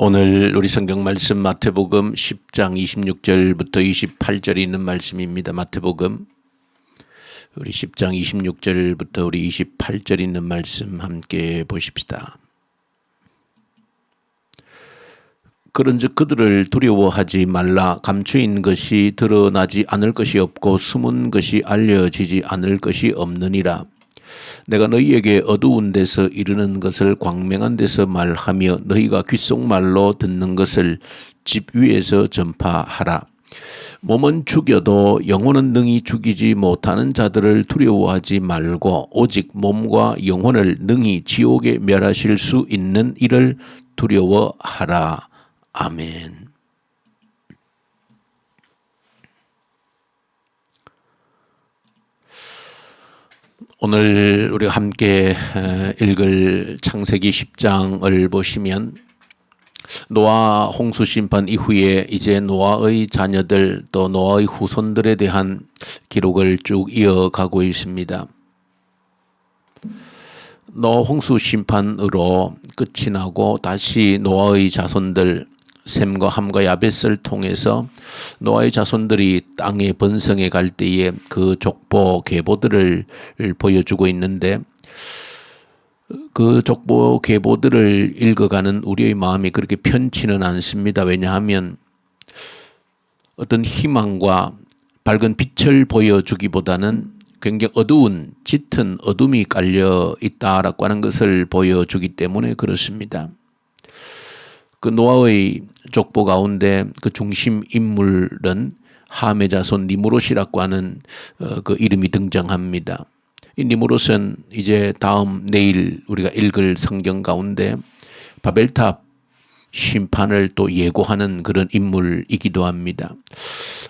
오늘 우리 성경 말씀 마태복음 10장 26절부터 28절에 있는 말씀입니다. 마태복음 우리 10장 26절부터 우리 28절에 있는 말씀 함께 보십시다. 그런즉 그들을 두려워하지 말라. 감추인 것이 드러나지 않을 것이 없고 숨은 것이 알려지지 않을 것이 없느니라. 내가 너희에게 어두운 데서 이르는 것을 광명한 데서 말하며 너희가 귓속말로 듣는 것을 집 위에서 전파하라. 몸은 죽여도 영혼은 능히 죽이지 못하는 자들을 두려워하지 말고 오직 몸과 영혼을 능히 지옥에 멸하실 수 있는 이를 두려워하라. 아멘. 오늘 우리가 함께 읽을 창세기 10장을 보시면 노아 홍수 심판 이후에 이제 노아의 자녀들 또 노아의 후손들에 대한 기록을 쭉 이어가고 있습니다. 노아 홍수 심판으로 끝이 나고 다시 노아의 자손들 셈과 함과 야벳을 통해서 노아의 자손들이 땅에 번성해 갈 때에 그 족보 계보들을 보여주고 있는데 그 족보 계보들을 읽어가는 우리의 마음이 그렇게 편치는 않습니다. 왜냐하면 어떤 희망과 밝은 빛을 보여주기보다는 굉장히 어두운 짙은 어둠이 깔려 있다라고 하는 것을 보여주기 때문에 그렇습니다. 그 노아의 족보 가운데 그 중심 인물은 함의 자손 니므롯이라고 하는 그 이름이 등장합니다. 이 니므롯은 이제 내일 우리가 읽을 성경 가운데 바벨탑 심판을 또 예고하는 그런 인물이기도 합니다.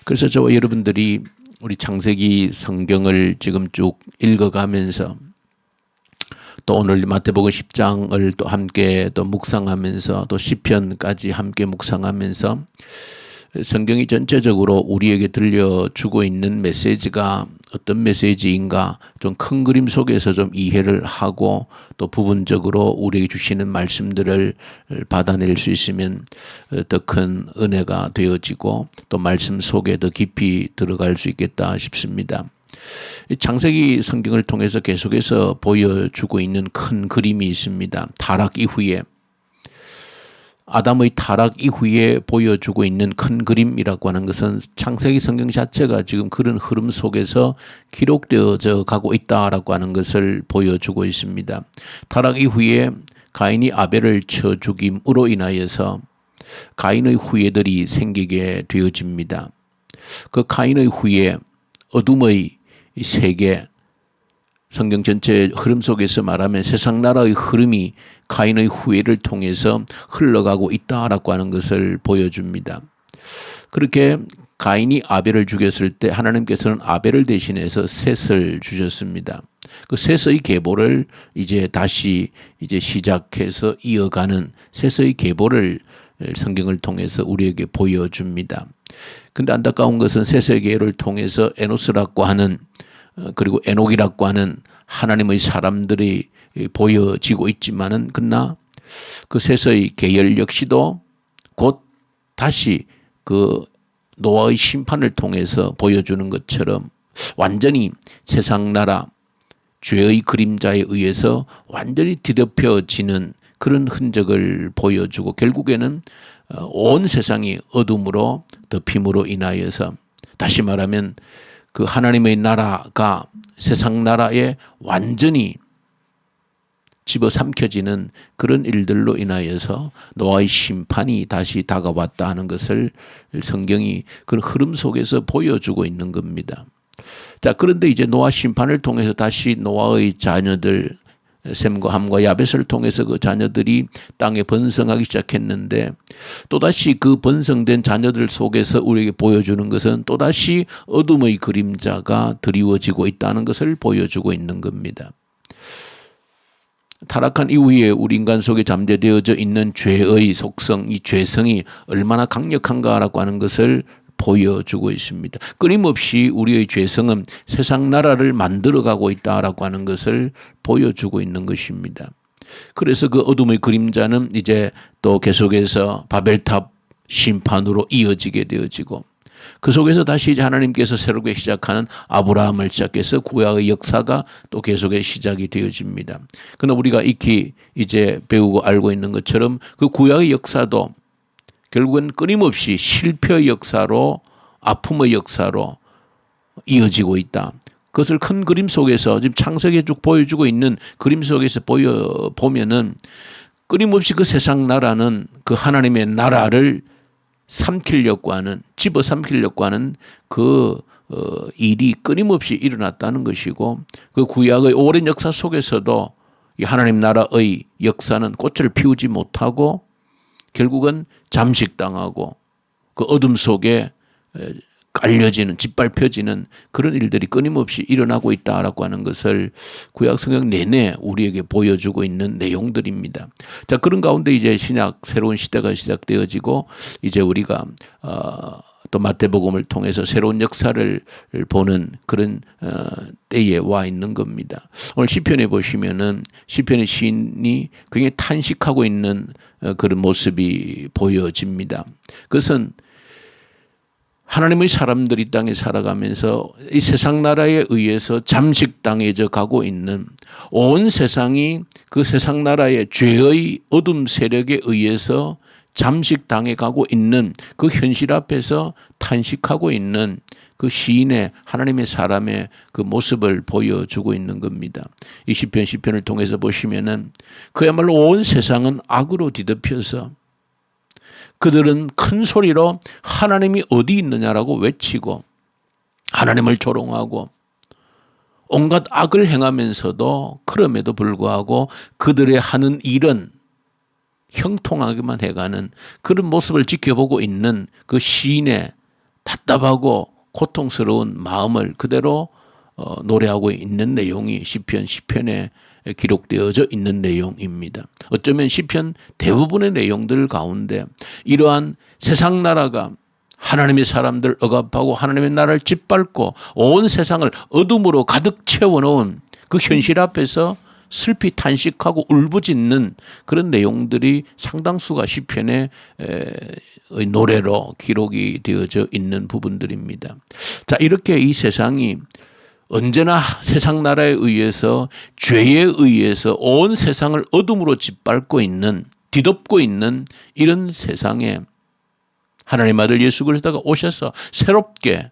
그래서 저와 여러분들이 우리 창세기 성경을 지금 쭉 읽어가면서 또 오늘 마태복음 10장을 또 함께 또 묵상하면서 또 시편까지 함께 묵상하면서 성경이 전체적으로 우리에게 들려주고 있는 메시지가 어떤 메시지인가 좀 큰 그림 속에서 좀 이해를 하고 또 부분적으로 우리에게 주시는 말씀들을 받아낼 수 있으면 더 큰 은혜가 되어지고 또 말씀 속에 더 깊이 들어갈 수 있겠다 싶습니다. 창세기 성경을 통해서 계속해서 보여주고 있는 큰 그림이 있습니다. 타락 이후에 아담의 타락 이후에 보여주고 있는 큰 그림이라고 하는 것은 창세기 성경 자체가 지금 그런 흐름 속에서 기록되어져 가고 있다라고 하는 것을 보여주고 있습니다. 타락 이후에 가인이 아벨을 쳐 죽임으로 인하여서 가인의 후예들이 생기게 되어집니다. 그 가인의 후예 어둠의 세계 성경 전체 흐름 속에서 말하면 세상 나라의 흐름이 가인의 후예를 통해서 흘러가고 있다라고 하는 것을 보여줍니다. 그렇게 가인이 아벨을 죽였을 때 하나님께서는 아벨을 대신해서 셋을 주셨습니다. 그 셋의 계보를 이제 다시 시작해서 이어가는 셋의 계보를 성경을 통해서 우리에게 보여줍니다. 근데 안타까운 것은 셋의 계보를 통해서 에노스라고 하는 그리고 에녹이라고 하는 하나님의 사람들이 보여지고 있지만은 그러나 그 셋의 계열 역시도 곧 다시 그 노아의 심판을 통해서 보여주는 것처럼 완전히 세상 나라 죄의 그림자에 의해서 완전히 뒤덮여지는 그런 흔적을 보여주고 결국에는 온 세상이 어둠으로 덮임으로 인하여서 다시 말하면 그 하나님의 나라가 세상 나라에 완전히 집어삼켜지는 그런 일들로 인하여서 노아의 심판이 다시 다가왔다 하는 것을 성경이 그런 흐름 속에서 보여주고 있는 겁니다. 자, 그런데 이제 노아 심판을 통해서 다시 노아의 자녀들 셈과 함과 야벳을 통해서 그 자녀들이 땅에 번성하기 시작했는데 또다시 그 번성된 자녀들 속에서 우리에게 보여주는 것은 또다시 어둠의 그림자가 드리워지고 있다는 것을 보여주고 있는 겁니다. 타락한 이후에 우리 인간 속에 잠재되어져 있는 죄의 속성, 이 죄성이 얼마나 강력한가라고 하는 것을 보여주고 있습니다. 끊임없이 우리의 죄성은 세상 나라를 만들어가고 있다라고 하는 것을 보여주고 있는 것입니다. 그래서 그 어둠의 그림자는 이제 또 계속해서 바벨탑 심판으로 이어지게 되어지고 그 속에서 다시 이제 하나님께서 새롭게 시작하는 아브라함을 시작해서 구약의 역사가 또 계속해 시작이 되어집니다. 그러나 우리가 익히 이제 배우고 알고 있는 것처럼 그 구약의 역사도 결국은 끊임없이 실패의 역사로 아픔의 역사로 이어지고 있다. 그것을 큰 그림 속에서 지금 창세기에 쭉 보여주고 있는 그림 속에서 보면은 끊임없이 그 세상 나라는 그 하나님의 나라를 삼키려고 하는 집어삼키려고 하는 그 일이 끊임없이 일어났다는 것이고 그 구약의 오랜 역사 속에서도 이 하나님 나라의 역사는 꽃을 피우지 못하고 결국은 잠식당하고 그 어둠 속에 깔려지는 짓밟혀지는 그런 일들이 끊임없이 일어나고 있다라고 하는 것을 구약 성경 내내 우리에게 보여주고 있는 내용들입니다. 자, 그런 가운데 이제 신약 새로운 시대가 시작되어지고 이제 우리가 또 마태복음을 통해서 새로운 역사를 보는 그런 때에 와 있는 겁니다. 오늘 시편에 보시면은 시편의 시인이 굉장히 탄식하고 있는 그런 모습이 보여집니다. 그것은 하나님의 사람들이 땅에 살아가면서 이 세상 나라에 의해서 잠식당해져 가고 있는 온 세상이 그 세상 나라의 죄의 어둠 세력에 의해서 잠식당해 가고 있는 그 현실 앞에서 탄식하고 있는 그 시인의 하나님의 사람의 그 모습을 보여주고 있는 겁니다. 이 시편을 통해서 보시면은 그야말로 온 세상은 악으로 뒤덮여서 그들은 큰 소리로 하나님이 어디 있느냐라고 외치고 하나님을 조롱하고 온갖 악을 행하면서도 그럼에도 불구하고 그들의 하는 일은 형통하게만 해가는 그런 모습을 지켜보고 있는 그 시인의 답답하고 고통스러운 마음을 그대로 노래하고 있는 내용이 시편에 기록되어져 있는 내용입니다. 어쩌면 시편 대부분의 내용들 가운데 이러한 세상 나라가 하나님의 사람들 억압하고 하나님의 나라를 짓밟고 온 세상을 어둠으로 가득 채워놓은 그 현실 앞에서 슬피 탄식하고 울부짖는 그런 내용들이 상당수가 시편의 노래로 기록이 되어져 있는 부분들입니다. 자, 이렇게 이 세상이 언제나 세상 나라에 의해서 죄에 의해서 온 세상을 어둠으로 짓밟고 있는 뒤덮고 있는 이런 세상에 하나님 아들 예수 그리스도가 오셔서 새롭게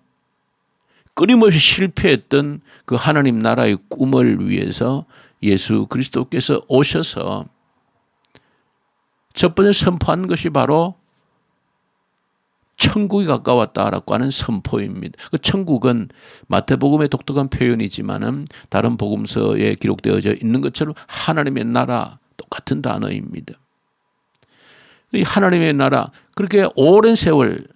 끊임없이 실패했던 그 하나님 나라의 꿈을 위해서 예수 그리스도께서 오셔서 첫 번째 선포한 것이 바로 천국이 가까웠다라고 하는 선포입니다. 그 천국은 마태복음의 독특한 표현이지만은 다른 복음서에 기록되어져 있는 것처럼 하나님의 나라 똑같은 단어입니다. 이 하나님의 나라 그렇게 오랜 세월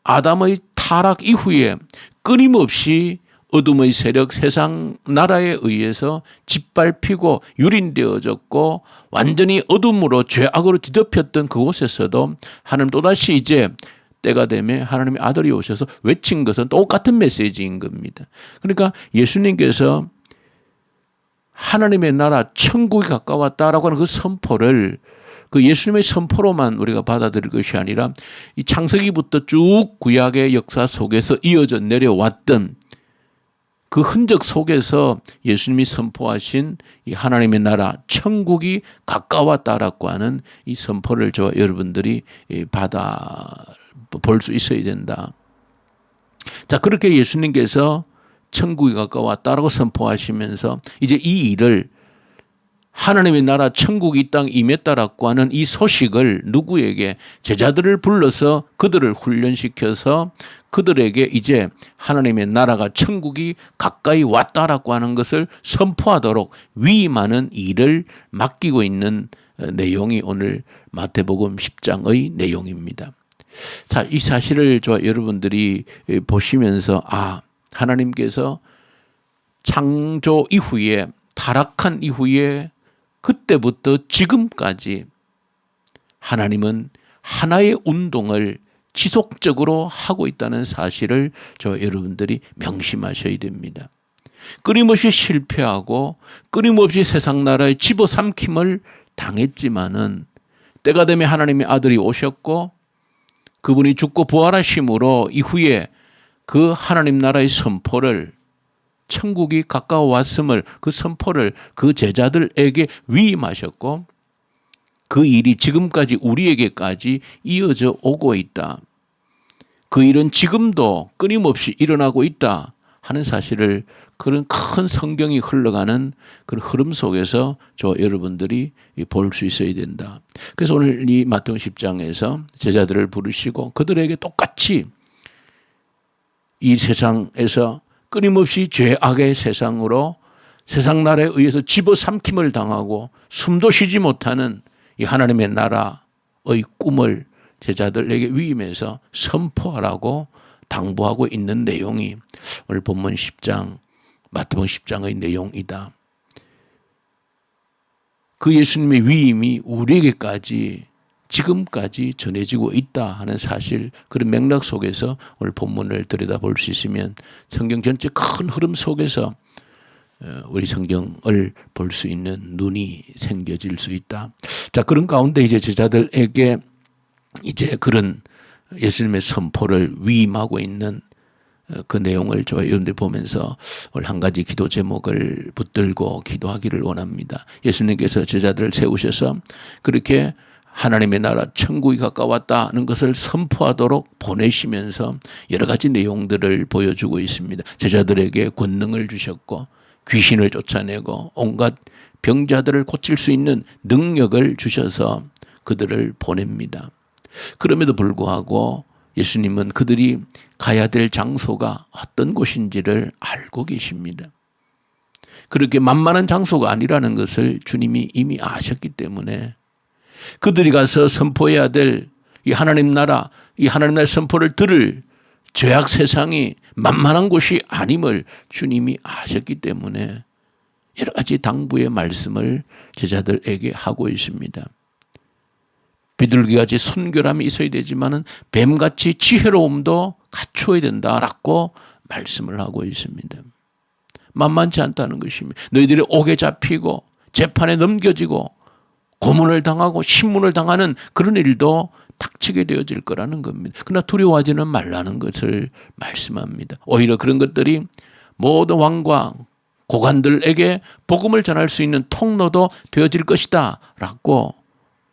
아담의 타락 이후에 끊임없이 어둠의 세력 세상 나라에 의해서 짓밟히고 유린되어졌고 완전히 어둠으로 죄악으로 뒤덮였던 그곳에서도 하나님 또다시 이제 때가 되면 하나님의 아들이 오셔서 외친 것은 똑같은 메시지인 겁니다. 그러니까 예수님께서 하나님의 나라 천국이 가까웠다라고 하는 그 선포를 그 예수님의 선포로만 우리가 받아들일 것이 아니라 이 창세기부터 쭉 구약의 역사 속에서 이어져 내려왔던 그 흔적 속에서 예수님이 선포하신 이 하나님의 나라 천국이 가까웠다라고 하는 이 선포를 저와 여러분들이 받아 볼 수 있어야 된다. 자, 그렇게 예수님께서 천국이 가까웠다라고 선포하시면서 이제 이 일을 하나님의 나라 천국이 이 땅 임했다라고 하는 이 소식을 누구에게 제자들을 불러서 그들을 훈련시켜서 그들에게 이제 하나님의 나라가 천국이 가까이 왔다라고 하는 것을 선포하도록 위임하는 일을 맡기고 있는 내용이 오늘 마태복음 10장의 내용입니다. 자, 이 사실을 여러분들이 보시면서 하나님께서 창조 이후에 타락한 이후에 그때부터 지금까지 하나님은 하나의 운동을 지속적으로 하고 있다는 사실을 여러분들이 명심하셔야 됩니다. 끊임없이 실패하고 끊임없이 세상 나라의 집어삼킴을 당했지만은 때가 되면 하나님의 아들이 오셨고 그분이 죽고 부활하심으로 이후에 그 하나님 나라의 선포를 천국이 가까워 왔음을 그 선포를 그 제자들에게 위임하셨고 그 일이 지금까지 우리에게까지 이어져 오고 있다. 그 일은 지금도 끊임없이 일어나고 있다 하는 사실을 그런 큰 성경이 흘러가는 그런 흐름 속에서 저 여러분들이 볼 수 있어야 된다. 그래서 오늘 이 마태복음 10장에서 제자들을 부르시고 그들에게 똑같이 이 세상에서 끊임없이 죄악의 세상으로 세상 나라에 의해서 집어삼킴을 당하고 숨도 쉬지 못하는 이 하나님의 나라의 꿈을 제자들에게 위임해서 선포하라고 당부하고 있는 내용이 오늘 본문 10장 마태복음 10장의 내용이다. 그 예수님의 위임이 우리에게까지 지금까지 전해지고 있다 하는 사실, 그런 맥락 속에서 오늘 본문을 들여다볼 수 있으면 성경 전체 큰 흐름 속에서 우리 성경을 볼 수 있는 눈이 생겨질 수 있다. 자, 그런 가운데 이제 제자들에게 이제 그런 예수님의 선포를 위임하고 있는 그 내용을 저와 여러분들 보면서 오늘 한 가지 기도 제목을 붙들고 기도하기를 원합니다. 예수님께서 제자들을 세우셔서 그렇게 하나님의 나라 천국이 가까웠다는 것을 선포하도록 보내시면서 여러 가지 내용들을 보여주고 있습니다. 제자들에게 권능을 주셨고 귀신을 쫓아내고 온갖 병자들을 고칠 수 있는 능력을 주셔서 그들을 보냅니다. 그럼에도 불구하고 예수님은 그들이 가야 될 장소가 어떤 곳인지를 알고 계십니다. 그렇게 만만한 장소가 아니라는 것을 주님이 이미 아셨기 때문에 그들이 가서 선포해야 될 이 하나님 나라, 이 하나님 나라의 선포를 들을 죄악 세상이 만만한 곳이 아님을 주님이 아셨기 때문에 여러 가지 당부의 말씀을 제자들에게 하고 있습니다. 비둘기같이 순결함이 있어야 되지만은 뱀같이 지혜로움도 갖춰야 된다라고 말씀을 하고 있습니다. 만만치 않다는 것입니다. 너희들이 옥에 잡히고 재판에 넘겨지고 고문을 당하고 신문을 당하는 그런 일도 닥치게 되어질 거라는 겁니다. 그러나 두려워하지는 말라는 것을 말씀합니다. 오히려 그런 것들이 모든 왕과 고관들에게 복음을 전할 수 있는 통로도 되어질 것이다 라고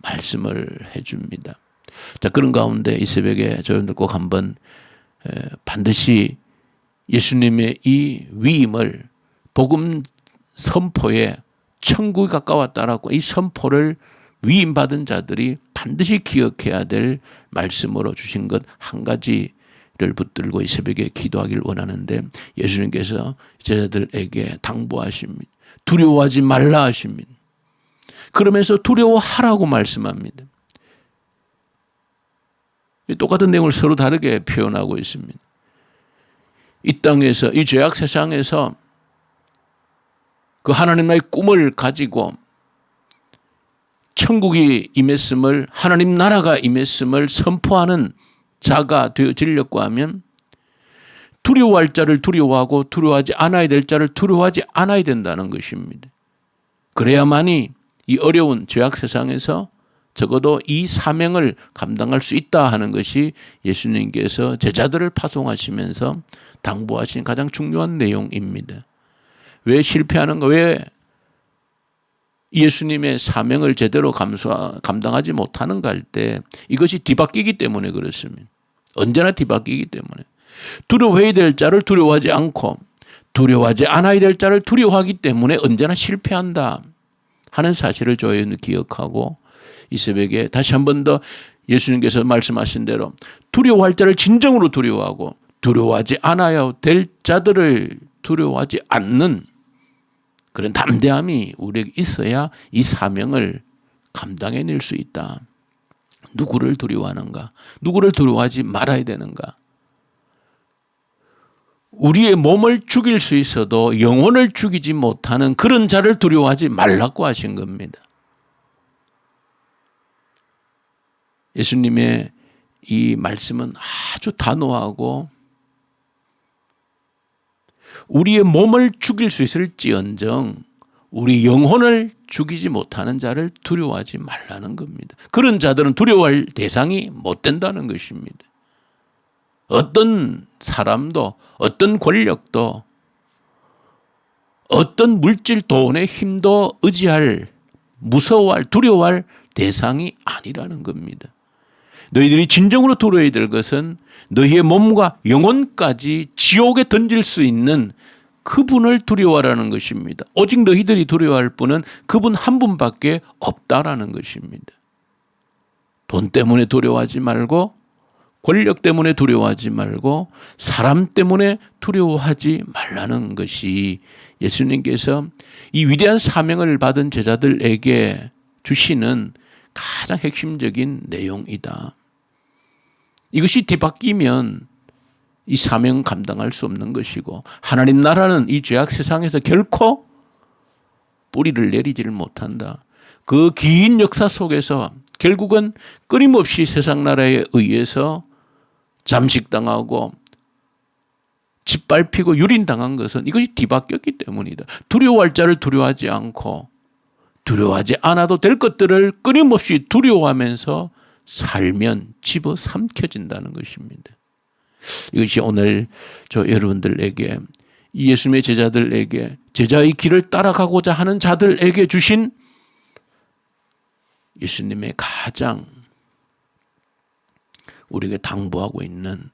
말씀을 해줍니다. 자, 그런 가운데 이 새벽에 저희들 꼭 한번 반드시 예수님의 이 위임을 복음 선포에 천국이 가까웠다라고 이 선포를 위임받은 자들이 반드시 기억해야 될 말씀으로 주신 것 한 가지를 붙들고 이 새벽에 기도하기를 원하는데, 예수님께서 제자들에게 당부하십니다. 두려워하지 말라 하십니다. 그러면서 두려워하라고 말씀합니다. 똑같은 내용을 서로 다르게 표현하고 있습니다. 이 땅에서, 이 죄악 세상에서 그 하나님 나라의 꿈을 가지고 천국이 임했음을, 하나님 나라가 임했음을 선포하는 자가 되어지려고 하면 두려워할 자를 두려워하고 두려워하지 않아야 될 자를 두려워하지 않아야 된다는 것입니다. 그래야만이 이 어려운 죄악 세상에서 적어도 이 사명을 감당할 수 있다 하는 것이 예수님께서 제자들을 파송하시면서 당부하신 가장 중요한 내용입니다. 왜 실패하는가? 왜 예수님의 사명을 제대로 감당하지 못하는가 할 때 이것이 뒤바뀌기 때문에 그렇습니다. 언제나 뒤바뀌기 때문에. 두려워해야 될 자를 두려워하지 않고 두려워하지 않아야 될 자를 두려워하기 때문에 언제나 실패한다 하는 사실을 저희는 기억하고 이 새벽에 다시 한 번 더 예수님께서 말씀하신 대로 두려워할 자를 진정으로 두려워하고 두려워하지 않아야 될 자들을 두려워하지 않는 그런 담대함이 우리에게 있어야 이 사명을 감당해낼 수 있다. 누구를 두려워하는가? 누구를 두려워하지 말아야 되는가? 우리의 몸을 죽일 수 있어도 영혼을 죽이지 못하는 그런 자를 두려워하지 말라고 하신 겁니다. 예수님의 이 말씀은 아주 단호하고 우리의 몸을 죽일 수 있을지언정 우리 영혼을 죽이지 못하는 자를 두려워하지 말라는 겁니다. 그런 자들은 두려워할 대상이 못 된다는 것입니다. 어떤 사람도 어떤 권력도 어떤 물질 돈의 힘도 의지할, 무서워할, 두려워할 대상이 아니라는 겁니다. 너희들이 진정으로 두려워야 될 것은 너희의 몸과 영혼까지 지옥에 던질 수 있는 그분을 두려워하라는 것입니다. 오직 너희들이 두려워할 분은 그분 한 분밖에 없다라는 것입니다. 돈 때문에 두려워하지 말고, 권력 때문에 두려워하지 말고, 사람 때문에 두려워하지 말라는 것이 예수님께서 이 위대한 사명을 받은 제자들에게 주시는 가장 핵심적인 내용이다. 이것이 뒤바뀌면 이 사명 감당할 수 없는 것이고, 하나님 나라는 이 죄악 세상에서 결코 뿌리를 내리지를 못한다. 그 긴 역사 속에서 결국은 끊임없이 세상 나라에 의해서 잠식당하고 짓밟히고 유린당한 것은 이것이 뒤바뀌었기 때문이다. 두려워할 자를 두려워하지 않고 두려워하지 않아도 될 것들을 끊임없이 두려워하면서 살면 집어삼켜진다는 것입니다. 이것이 오늘 저 여러분들에게, 예수님의 제자들에게, 제자의 길을 따라가고자 하는 자들에게 주신 예수님의 가장 우리에게 당부하고 있는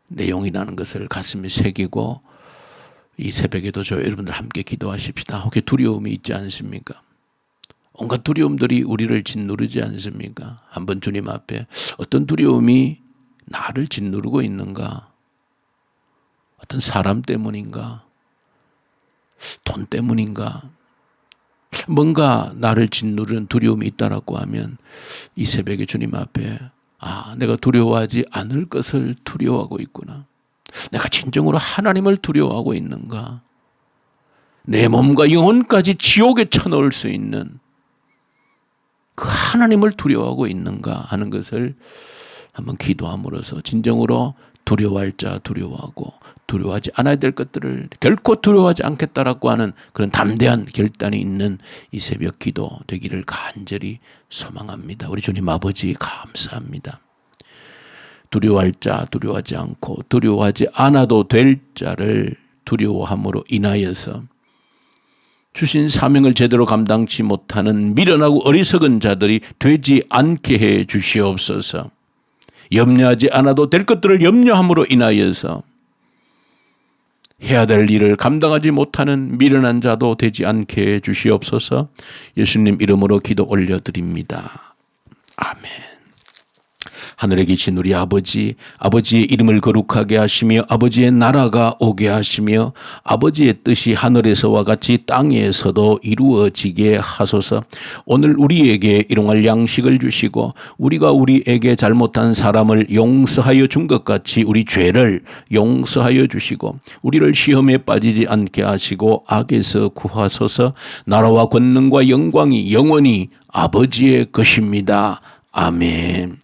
내용이라는 것을 가슴에 새기고, 이 새벽에도 저 여러분들 함께 기도하십시다. 혹시 두려움이 있지 않습니까? 온갖 두려움들이 우리를 짓누르지 않습니까? 한번 주님 앞에 어떤 두려움이 나를 짓누르고 있는가? 어떤 사람 때문인가? 돈 때문인가? 뭔가 나를 짓누르는 두려움이 있다라고 하면 이 새벽에 주님 앞에, 내가 두려워하지 않을 것을 두려워하고 있구나. 내가 진정으로 하나님을 두려워하고 있는가? 내 몸과 영혼까지 지옥에 쳐넣을 수 있는 그 하나님을 두려워하고 있는가 하는 것을 한번 기도함으로써 진정으로 두려워할 자 두려워하고, 두려워하지 않아야 될 것들을 결코 두려워하지 않겠다라고 하는 그런 담대한 결단이 있는 이 새벽 기도 되기를 간절히 소망합니다. 우리 주님 아버지 감사합니다. 두려워할 자 두려워하지 않고 두려워하지 않아도 될 자를 두려워함으로 인하여서 주신 사명을 제대로 감당치 못하는 미련하고 어리석은 자들이 되지 않게 해 주시옵소서. 염려하지 않아도 될 것들을 염려함으로 인하여서 해야 될 일을 감당하지 못하는 미련한 자도 되지 않게 해 주시옵소서. 예수님 이름으로 기도 올려드립니다. 아멘. 하늘에 계신 우리 아버지, 아버지의 이름을 거룩하게 하시며 아버지의 나라가 오게 하시며 아버지의 뜻이 하늘에서와 같이 땅에서도 이루어지게 하소서. 오늘 우리에게 일용할 양식을 주시고 우리가 우리에게 잘못한 사람을 용서하여 준 것 같이 우리 죄를 용서하여 주시고 우리를 시험에 빠지지 않게 하시고 악에서 구하소서. 나라와 권능과 영광이 영원히 아버지의 것입니다. 아멘.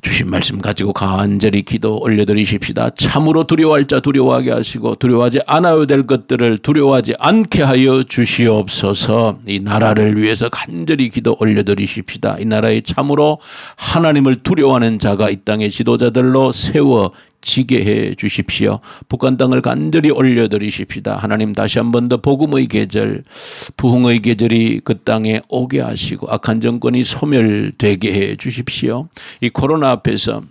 주신 말씀 가지고 간절히 기도 올려드리십시다. 참으로 두려워할 자 두려워하게 하시고 두려워하지 않아야 될 것들을 두려워하지 않게 하여 주시옵소서. 이 나라를 위해서 간절히 기도 올려드리십시다. 이 나라에 참으로 하나님을 두려워하는 자가 이 땅의 지도자들로 세워지게 해 주십시오. 북한 땅을 간절히 올려드리십시다. 하나님 다시 한 번 더 복음의 계절, 부흥의 계절이 그 땅에 오게 하시고 악한 정권이 소멸되게 해 주십시오. 이 코로나 앞에서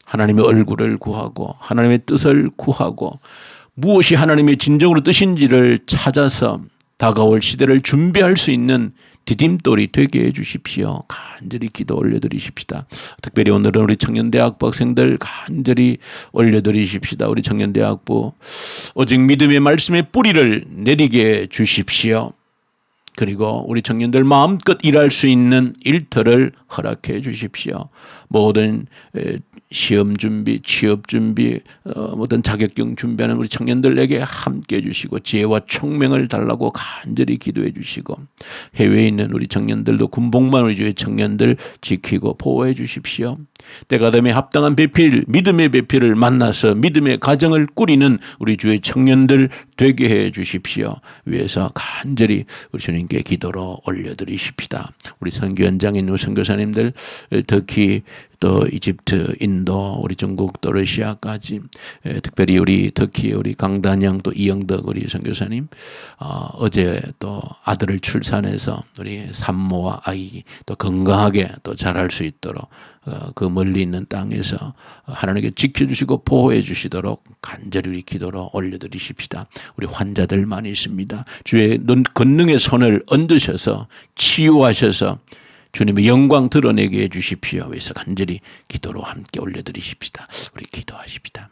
하나님의 얼굴을 구하고 하나님의 뜻을 구하고 무엇이 하나님의 진정으로 뜻인지를 찾아서 다가올 시대를 준비할 수 있는 디딤돌이 되게 해 주십시오. 간절히 기도 올려드리십시다. 특별히 오늘은 우리 청년대학부 학생들 간절히 올려드리십시다. 우리 청년대학부 오직 믿음의 말씀의 뿌리를 내리게 주십시오. 그리고 우리 청년들 마음껏 일할 수 있는 일터를 허락해 주십시오. 모든 시험 준비, 취업 준비, 모든 자격증 준비하는 우리 청년들에게 함께해 주시고 지혜와 총명을 달라고 간절히 기도해 주시고 해외에 있는 우리 청년들도 군복만 우리 주의 청년들 지키고 보호해 주십시오. 때가 되면 합당한 배필, 믿음의 배필을 만나서 믿음의 가정을 꾸리는 우리 주의 청년들 되게 해 주십시오. 위해서 간절히 우리 주님께 기도로 올려드리십시다. 우리 선교현장에 있는 선교사님들, 특히 또 이집트, 인도, 우리 중국, 또 러시아까지, 특별히 우리 터키의 우리 강단영, 또 이영덕 우리 선교사님, 어제 또 아들을 출산해서 우리 산모와 아이 또 건강하게 또 자랄 수 있도록 그 멀리 있는 땅에서 하나님께 지켜주시고 보호해 주시도록 간절히 우리 기도로 올려드리십시다. 우리 환자들 많이 있습니다. 주의 권능의 손을 얹으셔서 치유하셔서 주님의 영광 드러내게 해 주십시오. 그래서 간절히 기도로 함께 올려드리십시다. 우리 기도하십시다.